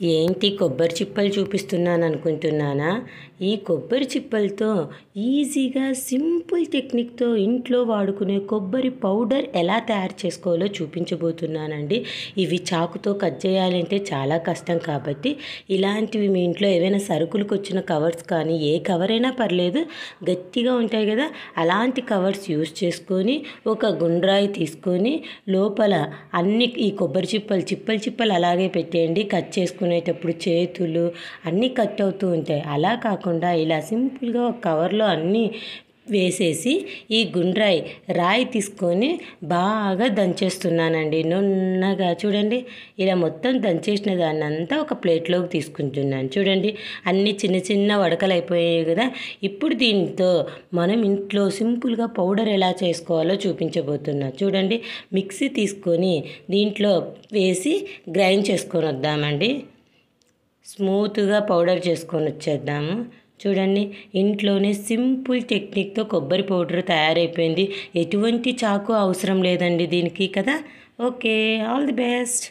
ఏంటి కొబ్బరి చిప్పలు చూపిస్తున్నాను అనుకుంటున్నానా? ఈ కొబ్బరి చిప్పలతో ఈజీగా సింపుల్ టెక్నిక్తో ఇంట్లో వాడుకునే కొబ్బరి పౌడర్ ఎలా తయారు చేసుకోవాలో చూపించబోతున్నానండి. ఇవి చాకుతో కట్ చేయాలంటే చాలా కష్టం కాబట్టి ఇలాంటివి మీ ఇంట్లో ఏవైనా సరుకులకు వచ్చిన కవర్స్ కానీ ఏ కవర్ అయినా పర్లేదు, గట్టిగా ఉంటాయి కదా, అలాంటి కవర్స్ యూస్ చేసుకొని ఒక గుండ్రాయి తీసుకొని లోపల అన్ని ఈ కొబ్బరి చిప్పలు అలాగే పెట్టేయండి. కట్ చేసుకునేటప్పుడు చేతులు అన్నీ కట్ అవుతూ ఉంటాయి. అలా కాకుండా ఇలా సింపుల్గా ఒక కవర్లో అన్నీ వేసేసి ఈ గుండ్రాయి రాయి తీసుకొని బాగా దంచేస్తున్నానండి. నున్నగా చూడండి, ఇలా మొత్తం దంచేసిన దాన్ని అంతా ఒక ప్లేట్లోకి తీసుకుంటున్నాను. చూడండి, అన్ని చిన్న చిన్న వడకలు అయిపోయాయి కదా. ఇప్పుడు దీంతో మనం ఇంట్లో సింపుల్గా పౌడర్ ఎలా చేసుకోవాలో చూపించబోతున్నా. చూడండి, మిక్సీ తీసుకొని దీంట్లో వేసి గ్రైండ్ చేసుకొని వద్దామండి. స్మూత్గా పౌడర్ చేసుకొని వచ్చేద్దాము. చూడండి, ఇంట్లోనే సింపుల్ టెక్నిక్తో కొబ్బరి పౌడర్ తయారైపోయింది. ఎటువంటి చాకు అవసరం లేదండి దీనికి కదా. Okay, all the best.